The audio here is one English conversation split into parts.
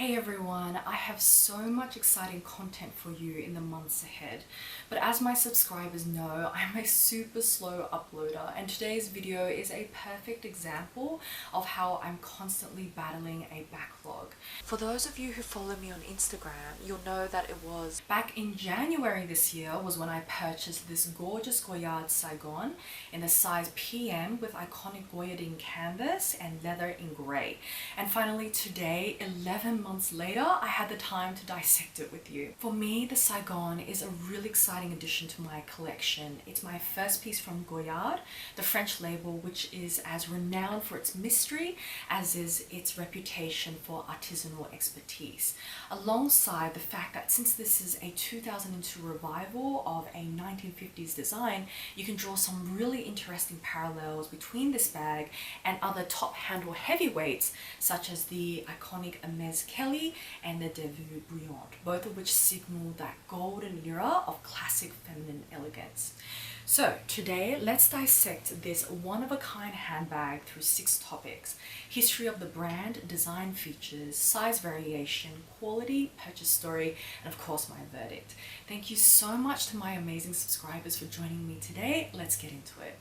Hey everyone, I have so much exciting content for you in the months ahead, but as my subscribers know, I'm a super slow uploader and today's video is a perfect example of how I'm constantly battling a backlog. For those of you who follow me on Instagram, you'll know that it was back in January this year was when I purchased this gorgeous Goyard Saigon in the size PM with iconic Goyardine canvas and leather in grey. And finally today, 11 months later, I had the time to dissect it with you. For me, the Saigon is a really exciting addition to my collection. It's my first piece from Goyard, the French label, which is as renowned for its mystery as is its reputation for artisanal expertise. Alongside the fact that since this is a 2002 revival of a 1950s design, you can draw some really interesting parallels between this bag and other top handle heavyweights such as the iconic Hermes Kelly and the Delvaux Brillant, both of which signal that golden era of classic feminine elegance. So today, let's dissect this one-of-a-kind handbag through 6 topics: history of the brand, design features, size variation, quality, purchase story, and of course my verdict. Thank you so much to my amazing subscribers for joining me today. Let's get into it.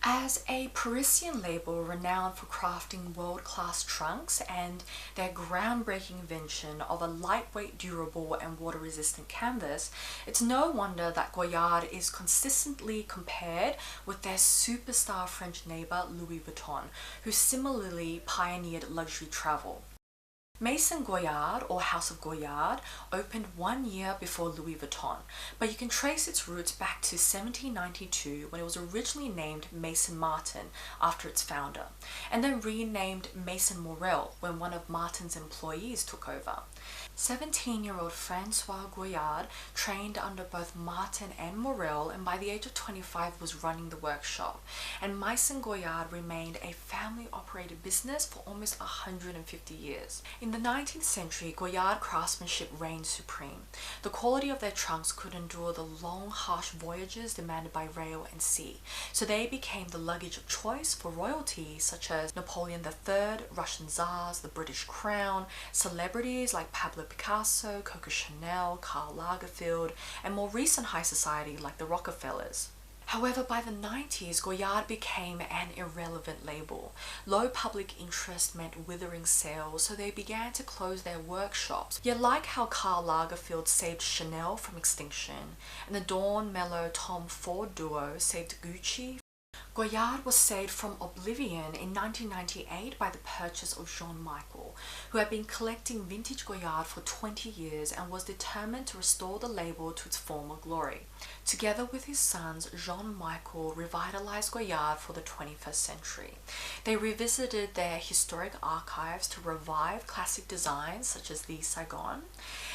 As a Parisian label renowned for crafting world-class trunks and their groundbreaking invention of a lightweight, durable and water-resistant canvas, it's no wonder that Goyard is consistently compared with their superstar French neighbor Louis Vuitton, who similarly pioneered luxury travel. Maison Goyard, or House of Goyard, opened 1 year before Louis Vuitton, but you can trace its roots back to 1792 when it was originally named Maison Martin after its founder, and then renamed Maison Morel when one of Martin's employees took over. 17-year-old Francois Goyard trained under both Martin and Morel, and by the age of 25 was running the workshop, and Maison Goyard remained a family-operated business for almost 150 years. In the 19th century, Goyard craftsmanship reigned supreme. The quality of their trunks could endure the long, harsh voyages demanded by rail and sea, so they became the luggage of choice for royalty such as Napoleon III, Russian czars, the British Crown, celebrities like Pablo Picasso, Coco Chanel, Karl Lagerfeld, and more recent high society like the Rockefellers. However, by the 90s, Goyard became an irrelevant label. Low public interest meant withering sales, so they began to close their workshops. Yet like how Karl Lagerfeld saved Chanel from extinction, and the Dawn Mello Tom Ford duo saved Gucci, Goyard was saved from oblivion in 1998 by the purchase of Jean-Michel, who had been collecting vintage Goyard for 20 years and was determined to restore the label to its former glory. Together with his sons, Jean-Michel revitalized Goyard for the 21st century. They revisited their historic archives to revive classic designs such as the Saigon.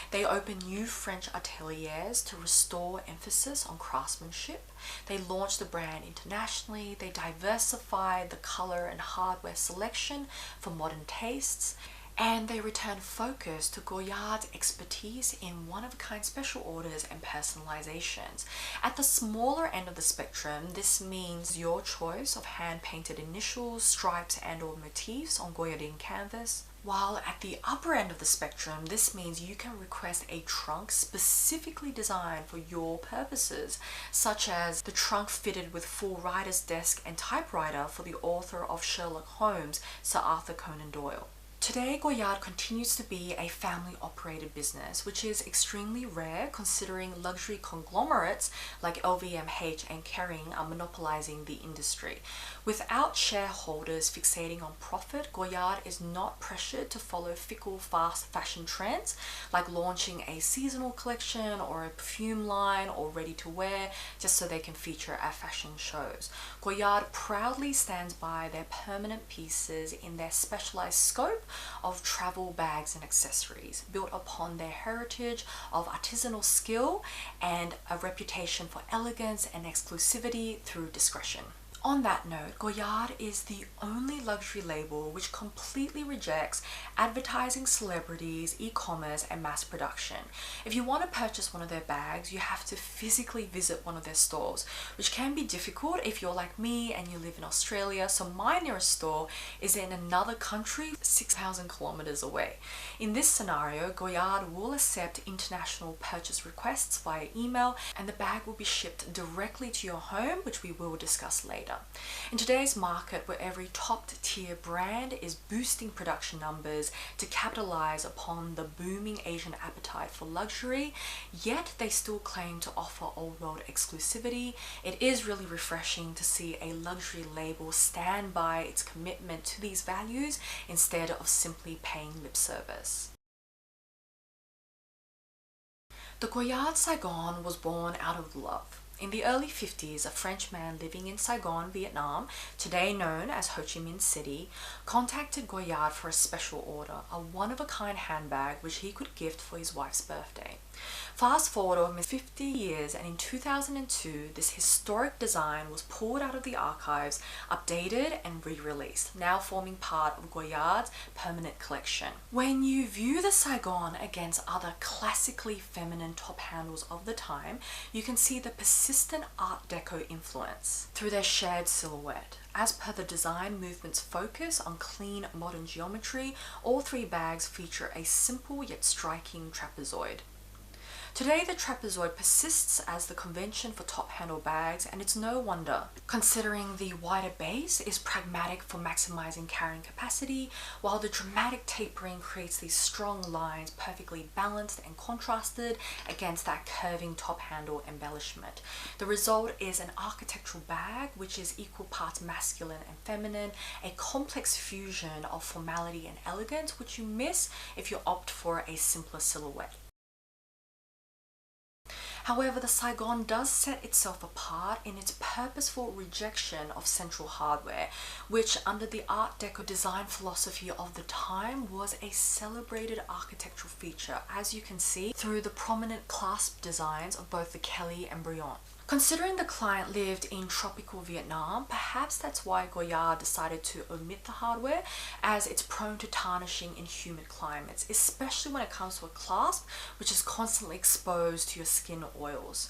They opened new French ateliers to restore emphasis on craftsmanship. They launched the brand internationally. They diversified the color and hardware selection for modern tastes. And they returned focus to Goyard's expertise in one-of-a-kind special orders and personalizations. At the smaller end of the spectrum, this means your choice of hand-painted initials, stripes and/or motifs on Goyardine canvas. While at the upper end of the spectrum, this means you can request a trunk specifically designed for your purposes, such as the trunk fitted with full writer's desk and typewriter for the author of Sherlock Holmes, Sir Arthur Conan Doyle. Today, Goyard continues to be a family-operated business, which is extremely rare considering luxury conglomerates like LVMH and Kering are monopolizing the industry. Without shareholders fixating on profit, Goyard is not pressured to follow fickle, fast fashion trends like launching a seasonal collection or a perfume line or ready-to-wear just so they can feature at fashion shows. Goyard proudly stands by their permanent pieces in their specialized scope of travel bags and accessories, built upon their heritage of artisanal skill and a reputation for elegance and exclusivity through discretion. On that note, Goyard is the only luxury label which completely rejects advertising, celebrities, e-commerce and mass production. If you want to purchase one of their bags, you have to physically visit one of their stores, which can be difficult if you're like me and you live in Australia. So my nearest store is in another country 6,000 kilometers away. In this scenario, Goyard will accept international purchase requests via email, and the bag will be shipped directly to your home, which we will discuss later. In today's market, where every top tier brand is boosting production numbers to capitalize upon the booming Asian appetite for luxury, yet they still claim to offer old world exclusivity, it is really refreshing to see a luxury label stand by its commitment to these values instead of simply paying lip service. The Goyard Saigon was born out of love. In the early 50s, a French man living in Saigon, Vietnam, today known as Ho Chi Minh City, contacted Goyard for a special order, a one-of-a-kind handbag which he could gift for his wife's birthday. Fast forward almost 50 years, and in 2002, this historic design was pulled out of the archives, updated and re-released, now forming part of Goyard's permanent collection. When you view the Saigon against other classically feminine top handles of the time, you can see the persistent Art Deco influence through their shared silhouette. As per the design movement's focus on clean modern geometry, all three bags feature a simple yet striking trapezoid. Today, the trapezoid persists as the convention for top handle bags, and it's no wonder, considering the wider base is pragmatic for maximizing carrying capacity, while the dramatic tapering creates these strong lines perfectly balanced and contrasted against that curving top handle embellishment. The result is an architectural bag which is equal parts masculine and feminine, a complex fusion of formality and elegance which you miss if you opt for a simpler silhouette. However, the Saigon does set itself apart in its purposeful rejection of central hardware, which under the Art Deco design philosophy of the time was a celebrated architectural feature, as you can see through the prominent clasp designs of both the Kelly and Brillant. Considering the client lived in tropical Vietnam, perhaps that's why Goyard decided to omit the hardware, as it's prone to tarnishing in humid climates, especially when it comes to a clasp which is constantly exposed to your skin oils.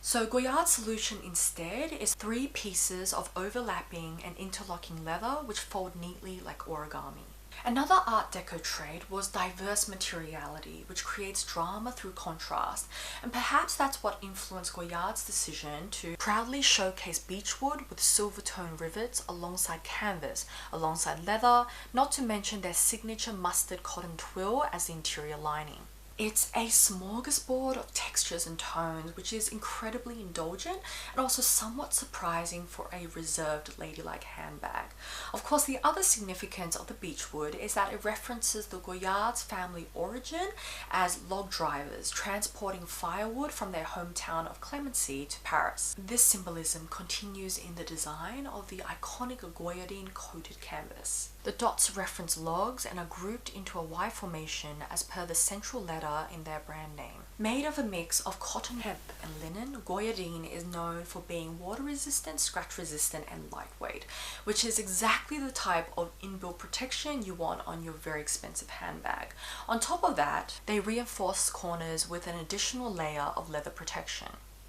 So Goyard's solution instead is 3 pieces of overlapping and interlocking leather which fold neatly like origami. Another Art Deco trait was diverse materiality, which creates drama through contrast, and perhaps that's what influenced Goyard's decision to proudly showcase beechwood with silver tone rivets alongside canvas, alongside leather, not to mention their signature mustard cotton twill as the interior lining. It's a smorgasbord of textures and tones, which is incredibly indulgent and also somewhat surprising for a reserved ladylike handbag. Of course, the other significance of the beechwood is that it references the Goyard's family origin as log drivers transporting firewood from their hometown of Clemency to Paris. This symbolism continues in the design of the iconic Goyardine coated canvas. The dots reference logs and are grouped into a Y formation as per the central letter in their brand name. Made of a mix of cotton, hemp and linen, Goyardine is known for being water resistant, scratch resistant and lightweight, which is exactly the type of inbuilt protection you want on your very expensive handbag. On top of that, they reinforce corners with an additional layer of leather protection.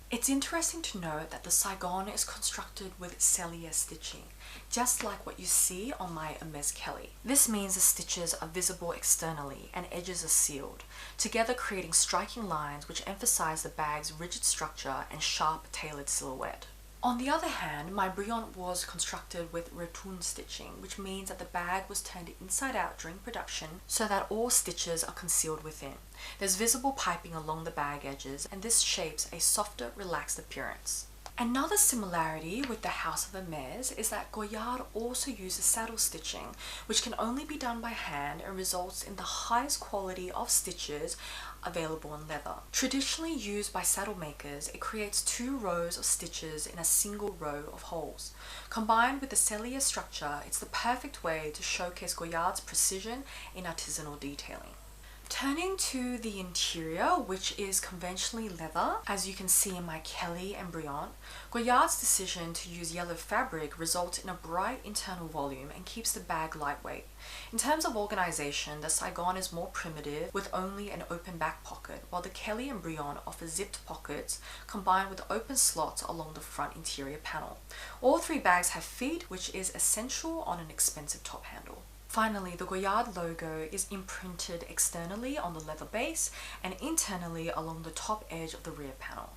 It's interesting to note that the Saigon is constructed with cellier stitching, just like what you see on my Hermes Kelly. This means the stitches are visible externally and edges are sealed, together creating striking lines which emphasize the bag's rigid structure and sharp tailored silhouette. On the other hand, my Brillant was constructed with retourne stitching, which means that the bag was turned inside out during production so that all stitches are concealed within. There's visible piping along the bag edges, and this shapes a softer, relaxed appearance. Another similarity with the House of Hermes is that Goyard also uses saddle stitching, which can only be done by hand and results in the highest quality of stitches available in leather. Traditionally used by saddle makers, it creates 2 rows of stitches in a single row of holes. Combined with the cellier structure, it's the perfect way to showcase Goyard's precision in artisanal detailing. Turning to the interior, which is conventionally leather, as you can see in my Kelly and Brillant, Goyard's decision to use yellow fabric results in a bright internal volume and keeps the bag lightweight. In terms of organization, the Saigon is more primitive with only an open back pocket, while the Kelly and Brillant offer zipped pockets combined with open slots along the front interior panel. All three bags have feet, which is essential on an expensive top handle. Finally, the Goyard logo is imprinted externally on the leather base and internally along the top edge of the rear panel.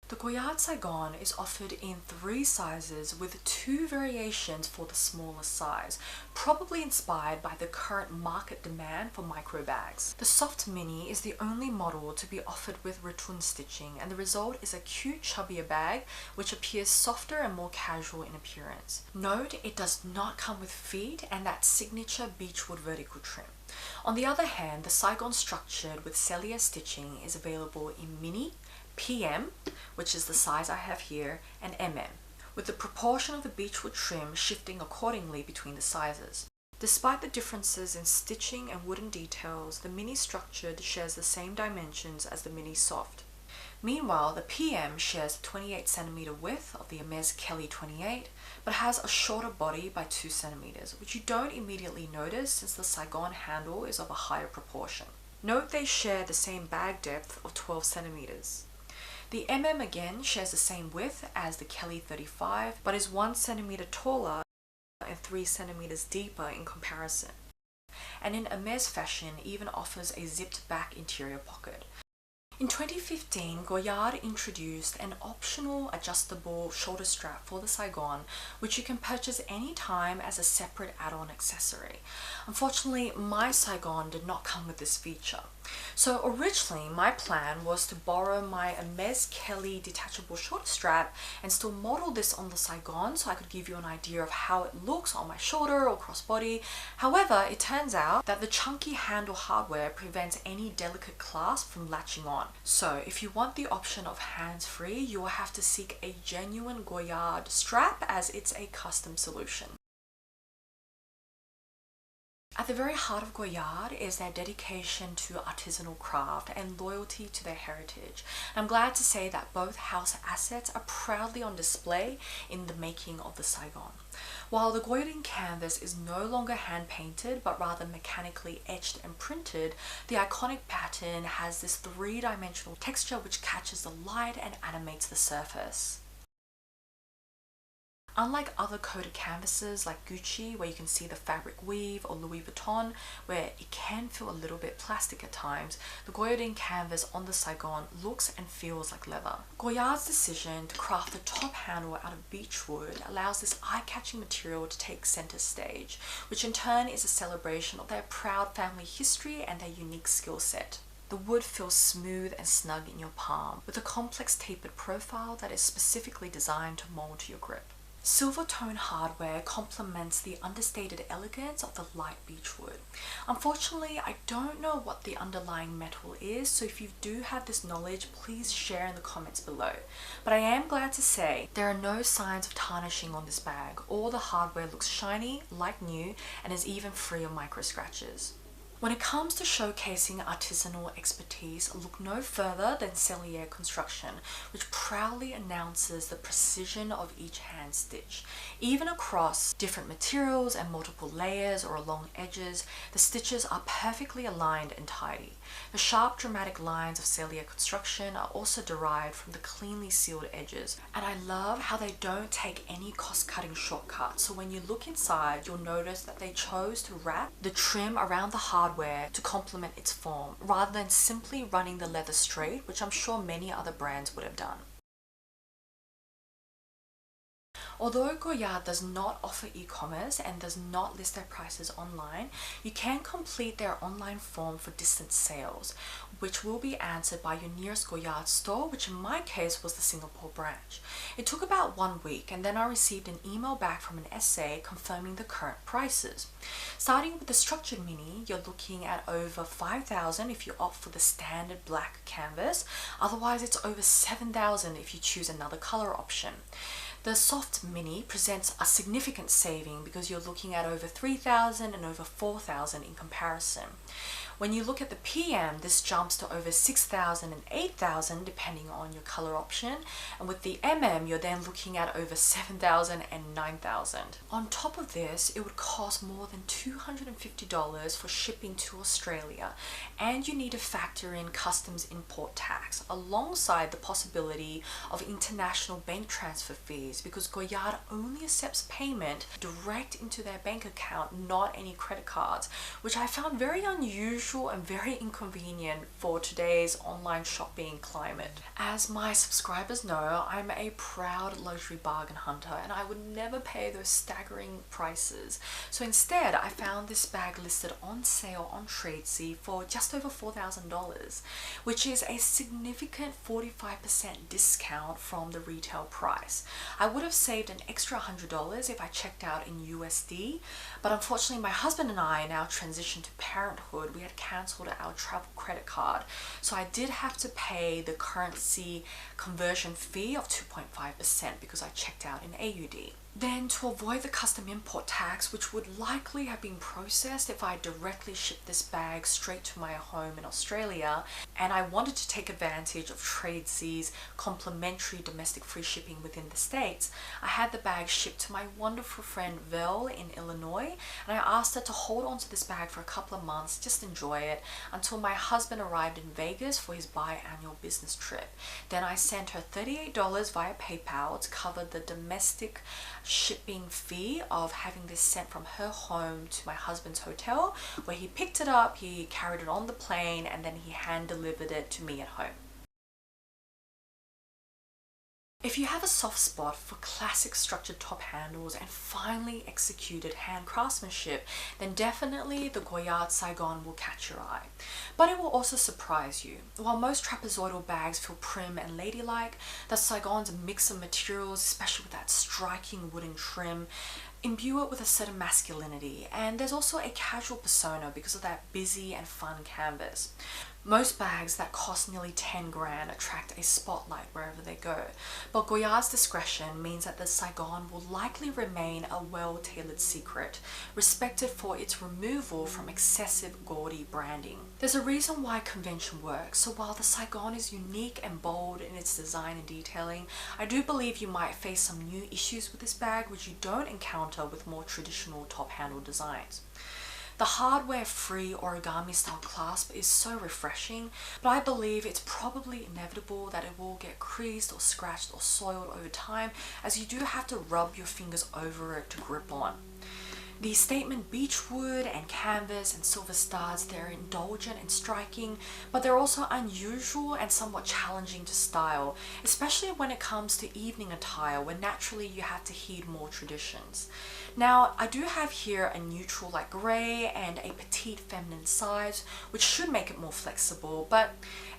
The Goyard Saigon is offered in 3 sizes with 2 variations for the smaller size, probably inspired by the current market demand for micro bags. The Soft Mini is the only model to be offered with rotund stitching, and the result is a cute chubbier bag which appears softer and more casual in appearance. Note, it does not come with feet and that signature beechwood vertical trim. On the other hand, the Saigon structured with cellier stitching is available in Mini, PM, which is the size I have here, and MM, with the proportion of the beechwood trim shifting accordingly between the sizes. Despite the differences in stitching and wooden details, the Mini structured shares the same dimensions as the Mini soft. Meanwhile, the PM shares the 28 cm width of the Hermes Kelly 28, but has a shorter body by 2 cm, which you don't immediately notice since the Saigon handle is of a higher proportion. Note they share the same bag depth of 12 cm. The MM again shares the same width as the Kelly 35, but is 1 cm taller and 3 cm deeper in comparison. And in Hermes fashion, even offers a zipped back interior pocket. In 2015, Goyard introduced an optional adjustable shoulder strap for the Saigon, which you can purchase anytime as a separate add-on accessory. Unfortunately, my Saigon did not come with this feature. So originally, my plan was to borrow my Hermes Kelly detachable shoulder strap and still model this on the Saigon so I could give you an idea of how it looks on my shoulder or crossbody. However, it turns out that the chunky handle hardware prevents any delicate clasp from latching on. So if you want the option of hands-free, you will have to seek a genuine Goyard strap as it's a custom solution. At the very heart of Goyard is their dedication to artisanal craft and loyalty to their heritage. I'm glad to say that both house assets are proudly on display in the making of the Saigon. While the Goyard canvas is no longer hand-painted but rather mechanically etched and printed, the iconic pattern has this 3-dimensional texture which catches the light and animates the surface. Unlike other coated canvases like Gucci, where you can see the fabric weave, or Louis Vuitton, where it can feel a little bit plastic at times, the Goyard canvas on the Saigon looks and feels like leather. Goyard's decision to craft the top handle out of beechwood allows this eye-catching material to take center stage, which in turn is a celebration of their proud family history and their unique skill set. The wood feels smooth and snug in your palm, with a complex tapered profile that is specifically designed to mold to your grip. Silver tone hardware complements the understated elegance of the light beechwood. Unfortunately, I don't know what the underlying metal is, so if you do have this knowledge, please share in the comments below. But I am glad to say there are no signs of tarnishing on this bag. All the hardware looks shiny, like new, and is even free of micro scratches. When it comes to showcasing artisanal expertise, look no further than Cellier Construction, which proudly announces the precision of each hand stitch. Even across different materials and multiple layers or along edges, the stitches are perfectly aligned and tidy. The sharp, dramatic lines of Cellier Construction are also derived from the cleanly sealed edges, and I love how they don't take any cost-cutting shortcuts. So when you look inside, you'll notice that they chose to wrap the trim around the hardware to complement its form, rather than simply running the leather straight, which I'm sure many other brands would have done. Although Goyard does not offer e-commerce and does not list their prices online, you can complete their online form for distance sales, which will be answered by your nearest Goyard store, which in my case was the Singapore branch. It took about 1 week, and then I received an email back from an SA confirming the current prices. Starting with the structured mini, you're looking at over 5,000 if you opt for the standard black canvas. Otherwise, it's over 7,000 if you choose another color option. The Soft Mini presents a significant saving because you're looking at over $3,000 and over $4,000 in comparison. When you look at the PM, this jumps to over $6,000 and $8,000 depending on your color option, and with the MM you're then looking at over $7,000 and $9,000. On top of this, it would cost more than $250 for shipping to Australia, and you need to factor in customs import tax alongside the possibility of international bank transfer fees, because Goyard only accepts payment direct into their bank account, not any credit cards, which I found very unusual and very inconvenient for today's online shopping climate. As my subscribers know, I'm a proud luxury bargain hunter and I would never pay those staggering prices. So instead, I found this bag listed on sale on Tradesy for just over $4,000, which is a significant 45% discount from the retail price. I would have saved an extra $100 if I checked out in USD, but unfortunately my husband and I now transitioned to parenthood. We had cancelled our travel credit card, so I did have to pay the currency conversion fee of 2.5% because I checked out in AUD. Then, to avoid the custom import tax, which would likely have been processed if I directly shipped this bag straight to my home in Australia, and I wanted to take advantage of Tradesy's complimentary domestic free shipping within the States, I had the bag shipped to my wonderful friend Vel in Illinois, and I asked her to hold on to this bag for a couple of months, just enjoy it, until my husband arrived in Vegas for his biannual business trip. Then I sent her $38 via PayPal to cover the domestic shipping fee of having this sent from her home to my husband's hotel, where he picked it up, he carried it on the plane, and then he hand delivered it to me at home. If you have a soft spot for classic structured top handles and finely executed hand craftsmanship, then definitely the Goyard Saigon will catch your eye. But it will also surprise you. While most trapezoidal bags feel prim and ladylike, the Saigon's mix of materials, especially with that striking wooden trim, imbue it with a certain masculinity, and there's also a casual persona because of that busy and fun canvas. Most bags that cost nearly 10 grand attract a spotlight wherever they go, but Goyard's discretion means that the Saigon will likely remain a well-tailored secret, respected for its removal from excessive gaudy branding. There's a reason why convention works, so while the Saigon is unique and bold in its design and detailing, I do believe you might face some new issues with this bag which you don't encounter with more traditional top handle designs. The hardware-free origami-style clasp is so refreshing, but I believe it's probably inevitable that it will get creased or scratched or soiled over time, as you do have to rub your fingers over it to grip on. The statement beechwood and canvas and silver studs, they're indulgent and striking, but they're also unusual and somewhat challenging to style, especially when it comes to evening attire, where naturally you have to heed more traditions. Now, I do have here a neutral like grey and a petite feminine size, which should make it more flexible, but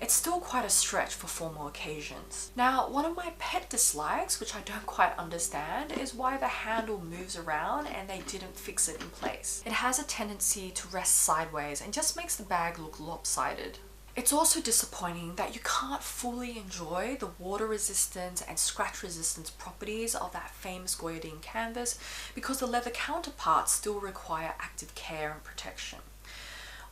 it's still quite a stretch for formal occasions. Now, one of my pet dislikes, which I don't quite understand, is why the handle moves around and they didn't fix it in place. It has a tendency to rest sideways and just makes the bag look lopsided. It's also disappointing that you can't fully enjoy the water resistance and scratch resistance properties of that famous Goyardine canvas because the leather counterparts still require active care and protection.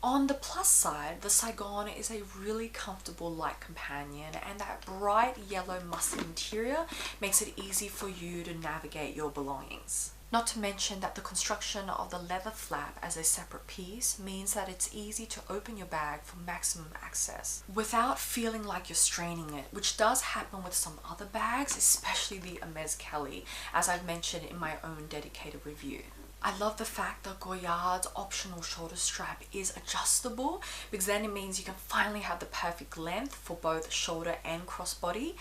On the plus side, the Saigon is a really comfortable light companion, and that bright yellow muslin interior makes it easy for you to navigate your belongings. Not to mention that the construction of the leather flap as a separate piece means that it's easy to open your bag for maximum access without feeling like you're straining it, which does happen with some other bags, especially the Hermes Kelly, as I've mentioned in my own dedicated review. I love the fact that Goyard's optional shoulder strap is adjustable, because then it means you can finally have the perfect length for both shoulder and crossbody.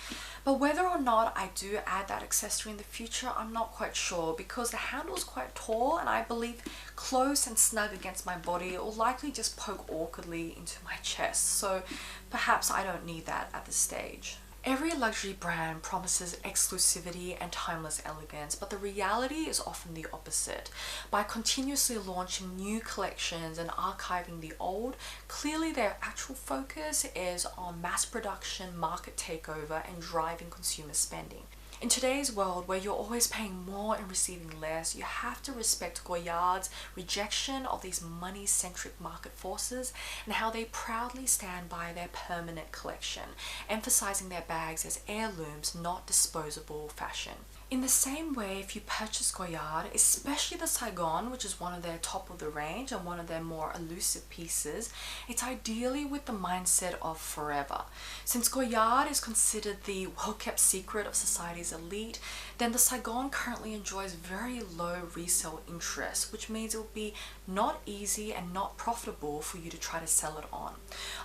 But whether or not I do add that accessory in the future, I'm not quite sure, because the handle is quite tall and I believe close and snug against my body it will likely just poke awkwardly into my chest, so perhaps I don't need that at this stage. Every luxury brand promises exclusivity and timeless elegance, but the reality is often the opposite. By continuously launching new collections and archiving the old, clearly their actual focus is on mass production, market takeover, and driving consumer spending. In today's world, where you're always paying more and receiving less, you have to respect Goyard's rejection of these money-centric market forces and how they proudly stand by their permanent collection, emphasizing their bags as heirlooms, not disposable fashion. In the same way, if you purchase Goyard, especially the Saigon, which is one of their top of the range and one of their more elusive pieces, it's ideally with the mindset of forever. Since Goyard is considered the well-kept secret of society's elite, then the Saigon currently enjoys very low resale interest, which means it will be not easy and not profitable for you to try to sell it on.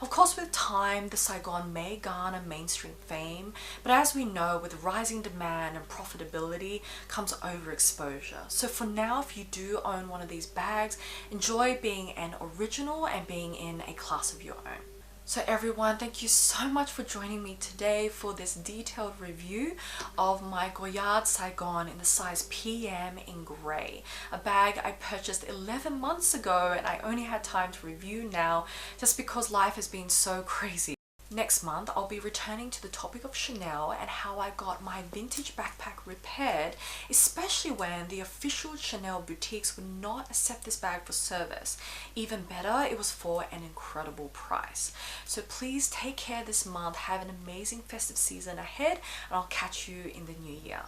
Of course, with time, the Saigon may garner mainstream fame, but as we know, with rising demand and profitability comes overexposure. So for now, if you do own one of these bags, enjoy being an original and being in a class of your own. So everyone, thank you so much for joining me today for this detailed review of my Goyard Saigon in the size PM in grey. A bag I purchased 11 months ago and I only had time to review now just because life has been so crazy. Next month, I'll be returning to the topic of Chanel and how I got my vintage backpack repaired, especially when the official Chanel boutiques would not accept this bag for service. Even better, it was for an incredible price. So please take care this month, have an amazing festive season ahead, and I'll catch you in the new year.